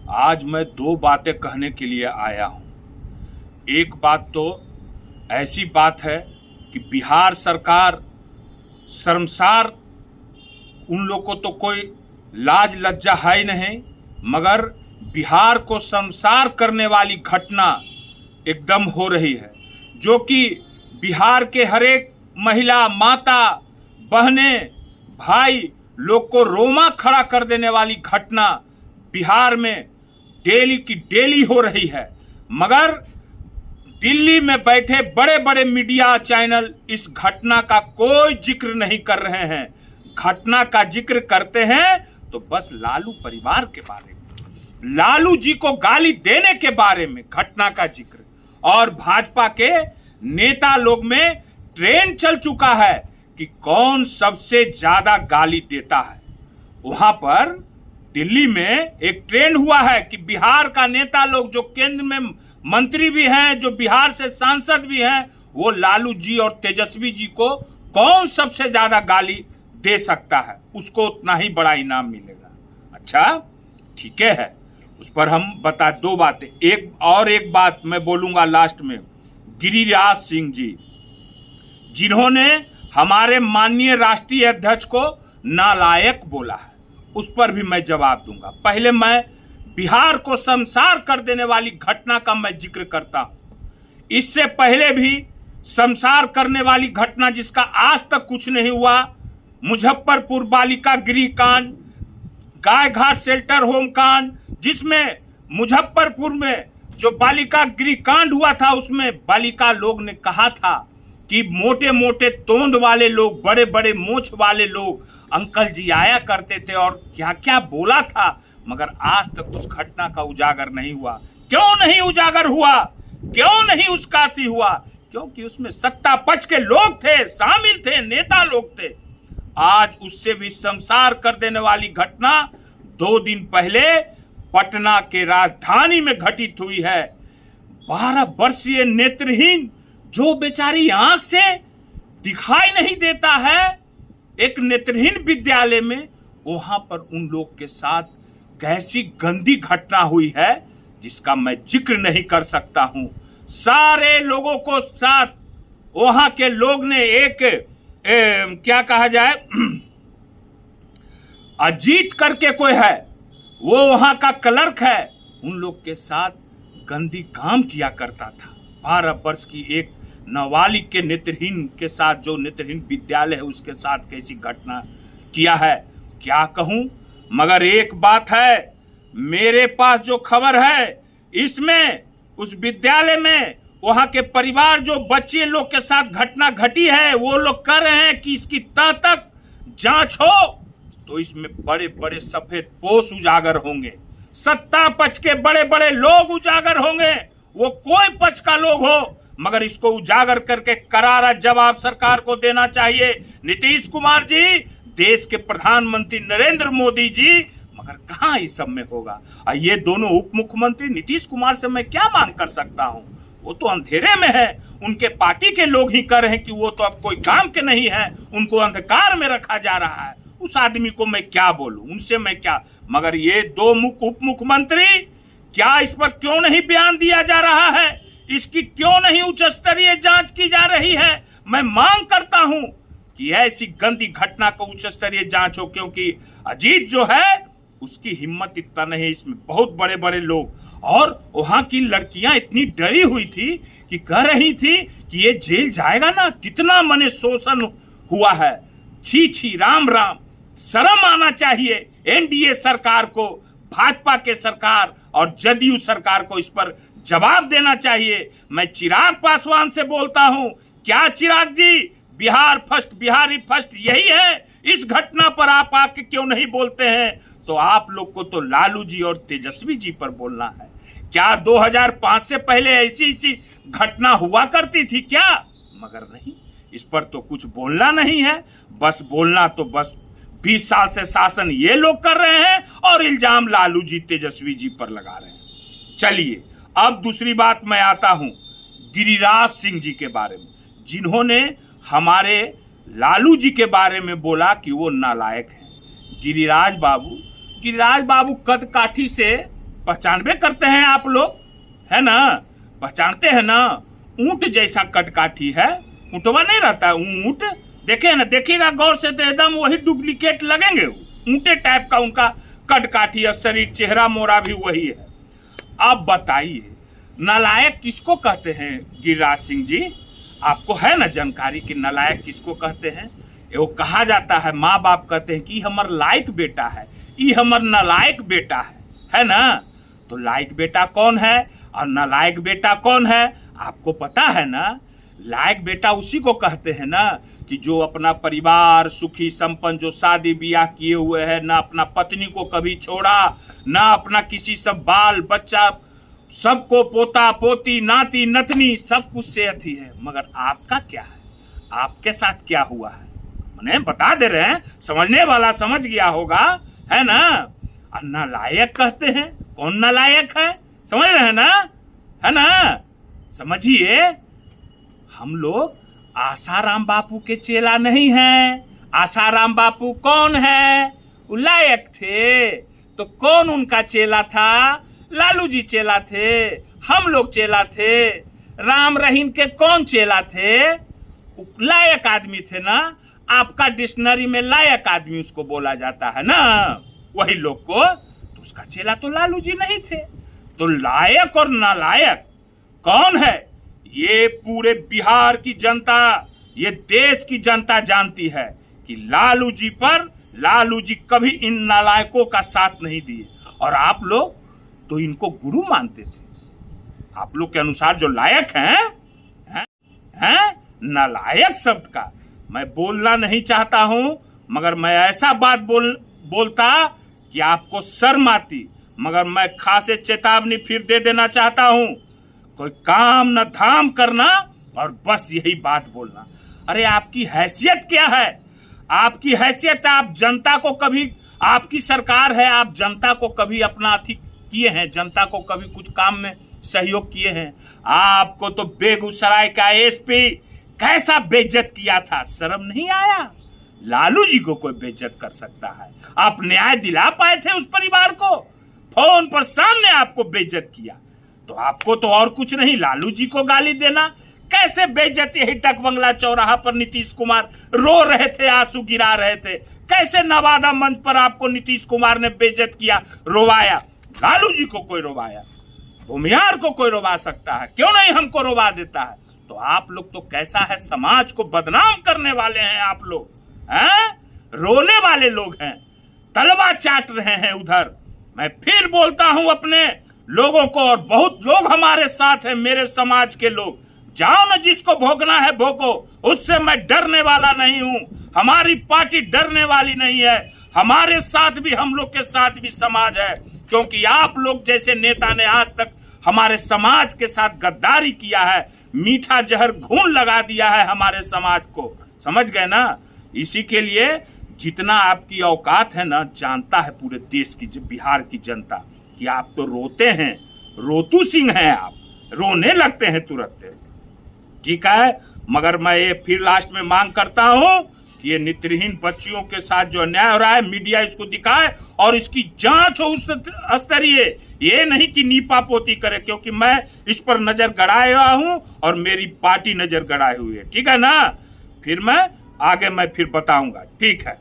आज मैं दो बातें कहने के लिए आया हूं। एक बात तो ऐसी बात है कि बिहार सरकार शर्मसार, उन लोग को तो कोई लाज लज्जा है नहीं, मगर बिहार को शर्मसार करने वाली घटना एकदम हो रही है, जो कि बिहार के हर एक महिला, माता, बहने, भाई लोग को रोमा खड़ा कर देने वाली घटना बिहार में डेली की डेली हो रही है। मगर दिल्ली में बैठे बड़े बड़े मीडिया चैनल इस घटना का कोई जिक्र नहीं कर रहे हैं। घटना का जिक्र करते हैं तो बस लालू परिवार के बारे में, लालू जी को गाली देने के बारे में घटना का जिक्र। और भाजपा के नेता लोग में ट्रेंड चल चुका है कि कौन सबसे ज्यादा गाली देता है। वहां पर दिल्ली में एक ट्रेंड हुआ है कि बिहार का नेता लोग जो केंद्र में मंत्री भी हैं, जो बिहार से सांसद भी हैं, वो लालू जी और तेजस्वी जी को कौन सबसे ज्यादा गाली दे सकता है, उसको उतना ही बड़ा इनाम मिलेगा। अच्छा ठीक है, उस पर हम बता दो बातें। एक बात मैं बोलूंगा लास्ट में। गिरिराज सिंह जी, जिन्होंने हमारे माननीय राष्ट्रीय अध्यक्ष को नालायक बोला है, उस पर भी मैं जवाब दूंगा। पहले मैं बिहार को शर्मसार कर देने वाली घटना का मैं जिक्र करता हूं। इससे पहले भी शर्मसार करने वाली घटना जिसका आज तक कुछ नहीं हुआ, मुजफ्फरपुर बालिका गृह कांड, गाय घाट शेल्टर होम कांड, जिसमें मुजफ्फरपुर में जो बालिका गृह कांड हुआ था, उसमें बालिका लोग ने कहा था कि मोटे मोटे तोंद वाले लोग, बड़े बड़े मोछ वाले लोग अंकल जी आया करते थे और क्या क्या बोला था, मगर आज तक उस घटना का उजागर नहीं हुआ। क्यों नहीं उजागर हुआ, क्यों नहीं उसकाती हुआ? क्योंकि उसमें सत्ता पक्ष के लोग थे, शामिल थे, नेता लोग थे। आज उससे भी शर्मसार कर देने वाली घटना 2 दिन पहले पटना के राजधानी में घटित हुई है। 12 वर्षीय नेत्रहीन जो बेचारी आंख से दिखाई नहीं देता है, एक नेत्रहीन विद्यालय में, वहां पर उन लोग के साथ कैसी गंदी घटना हुई है जिसका मैं जिक्र नहीं कर सकता हूं। सारे लोगों को साथ वहां के लोग ने क्या कहा जाए, अजीत करके कोई है, वो वहां का क्लर्क है, उन लोग के साथ गंदी काम किया करता था। 12 वर्ष की एक नाबालिग के नेत्रहीन के साथ, जो नेत्रहीन विद्यालय है उसके साथ कैसी घटना किया है, क्या कहूं। मगर एक बात है, मेरे पास जो खबर है, इसमें उस विद्यालय में वहां के परिवार, जो बच्चे लोग के साथ घटना घटी है, वो लोग कह रहे हैं कि इसकी तह तक जांच हो तो इसमें बड़े बड़े सफेद पोश उजागर होंगे, सत्ता पक्ष के बड़े बड़े लोग उजागर होंगे, वो कोई पक्ष का लोग हो, मगर इसको उजागर करके करारा जवाब सरकार को देना चाहिए। नीतीश कुमार जी, देश के प्रधानमंत्री नरेंद्र मोदी जी, मगर कहां इस सब में होगा। ये दोनों उप मुख्यमंत्री, नीतीश कुमार से मैं क्या मांग कर सकता हूं, वो तो अंधेरे में है। उनके पार्टी के लोग ही कह रहे हैं कि वो तो अब कोई काम के नहीं है, उनको अंधकार में रखा जा रहा है। उस आदमी को मैं क्या बोलूं, उनसे मैं क्या। मगर ये 2 उप मुख्यमंत्री, क्या इस पर क्यों नहीं बयान दिया जा रहा है, इसकी क्यों नहीं उच्च स्तरीय जांच की जा रही है? मैं मांग करता हूं कि ऐसी गंदी घटना को उच्च स्तरीय जांच हो, क्योंकि अजीत जो है उसकी हिम्मत इतना नहीं, इसमें बहुत बड़े बड़े लोग, और वहां की लड़कियां इतनी डरी हुई थी कि कह रही थी कि ये जेल जाएगा ना, कितना मने शोषण हुआ है। छी छी, राम राम, शर्म आना चाहिए एनडीए सरकार को, भाजपा के सरकार और जदयू सरकार को इस पर जवाब देना चाहिए। मैं चिराग पासवान से बोलता हूं, क्या चिराग जी, बिहार फर्स्ट, बिहारी फर्स्ट यही है? इस घटना पर आप आके क्यों नहीं बोलते हैं? तो आप लोग को तो लालू जी और तेजस्वी जी पर बोलना है। क्या 2005 से पहले ऐसी घटना हुआ करती थी क्या? मगर नहीं, इस पर तो कुछ बोलना नहीं है। बस बोलना तो बस 20 साल से शासन ये लोग कर रहे हैं और इल्जाम लालू जी, तेजस्वी जी पर लगा रहे हैं। चलिए, अब दूसरी बात मैं आता हूं गिरिराज सिंह जी के बारे में, जिन्होंने हमारे लालू जी के बारे में बोला कि वो नालायक हैं। गिरिराज बाबू कद काठी से पहचानबे करते हैं आप लोग, है ना, पहचानते हैं ना। ऊंट जैसा कटकाठी है, ऊंटवा नहीं रहता ऊंट, देखे ना, देखिएगा गौर से तो एकदम वही डुप्लीकेट लगेंगे, ऊंटे टाइप का उनका कटकाठी है, शरीर चेहरा मोरा भी वही है। अब बताइए नालायक किसको कहते हैं गिरिराज सिंह जी? आपको है ना जानकारी कि नालायक किसको कहते हैं? वो कहा जाता है, माँ बाप कहते हैं कि हमार लायक बेटा है, ये हमार नालायक बेटा है ना। तो लायक बेटा कौन है और नालायक बेटा कौन है आपको पता है ना? लायक बेटा उसी को कहते हैं ना कि जो अपना परिवार सुखी संपन्न, जो शादी ब्याह किए हुए है, ना अपना पत्नी को कभी छोड़ा, ना अपना किसी सब बाल बच्चा, सबको पोता पोती नाती नतनी सब कुछ से अथी है। मगर आपका क्या है, आपके साथ क्या हुआ है, मैंने बता दे रहे हैं, समझने वाला समझ गया होगा, है ना। और नालायक कहते हैं, कौन नालायक है समझ रहे हैं ना, है ना। समझिए हम लोग आसाराम बापू के चेला नहीं हैं। आसाराम बापू कौन है? वो लायक थे, तो कौन उनका चेला था? लालू जी चेला थे, हम लोग चेला थे। राम रहीम के कौन चेला थे? लायक आदमी थे ना। आपका डिक्शनरी में लायक आदमी उसको बोला जाता है ना, वही लोग को। तो उसका चेला तो लालू जी नहीं थे। तो लायक और नालायक कौन है ये पूरे बिहार की जनता, ये देश की जनता जानती है कि लालू जी कभी इन नालायकों का साथ नहीं दिए। और आप लोग तो इनको गुरु मानते थे। आप लोग के अनुसार जो लायक हैं, नालायक शब्द का मैं बोलना नहीं चाहता हूं, मगर मैं ऐसा बात बोलता कि आपको शर्म आती। मगर मैं खासे चेतावनी फिर दे देना चाहता हूं, कोई काम न धाम करना और बस यही बात बोलना। अरे आपकी हैसियत क्या है? आपकी हैसियत, आप जनता को कभी, आपकी सरकार है, आप जनता को कभी अपना अथी किए हैं? जनता को कभी कुछ काम में सहयोग किए हैं? आपको तो बेगूसराय का एसपी कैसा बेइज्जत किया था, शर्म नहीं आया? लालू जी को कोई बेइज्जत कर सकता है? आप न्याय दिला पाए थे उस परिवार को? फोन पर सामने आपको बेइज्जत किया, तो आपको तो और कुछ नहीं, लालू जी को गाली देना कैसे बेइज्जत? यही टक बंगला चौराहा पर नीतीश कुमार रो रहे थे, आंसू गिरा रहे थे, कैसे नवादा मंच पर आपको नीतीश कुमार ने बेइज्जत किया, रोवाया? लालू जी को कोई रोवाया? भूमिहार को कोई रोवा सकता है, क्यों नहीं हमको रोवा देता है? तो आप लोग तो कैसा है, समाज को बदनाम करने वाले हैं आप लोग, हैं? रोने वाले लोग हैं, तलवा चाट रहे हैं उधर। मैं फिर बोलता हूं अपने लोगों को, और बहुत लोग हमारे साथ हैं, मेरे समाज के लोग, जाओ ना, जिसको भोगना है भोगो, उससे मैं डरने वाला नहीं हूं। हमारी पार्टी डरने वाली नहीं है, हमारे साथ भी, हम लोग के साथ भी समाज है, क्योंकि आप लोग जैसे नेता ने आज तक हमारे समाज के साथ गद्दारी किया है, मीठा जहर घून लगा दिया है हमारे समाज को, समझ गए ना। इसी के लिए जितना आपकी औकात है ना, जानता है पूरे देश की, बिहार की जनता, कि आप तो रोते हैं, रोतू सिंह हैं आप, रोने लगते हैं तुरंत, ठीक है। मगर मैं ये फिर लास्ट में मांग करता हूं कि ये नेत्रहीन बच्चियों के साथ जो अन्याय हो रहा है, मीडिया इसको दिखाए और इसकी जांच हो उस स्तरीय, ये नहीं कि नीपा पोती करे, क्योंकि मैं इस पर नजर गड़ाए हुआ हूं और मेरी पार्टी नजर गड़ाए हुई है, ठीक है ना। फिर मैं आगे मैं फिर बताऊंगा, ठीक है।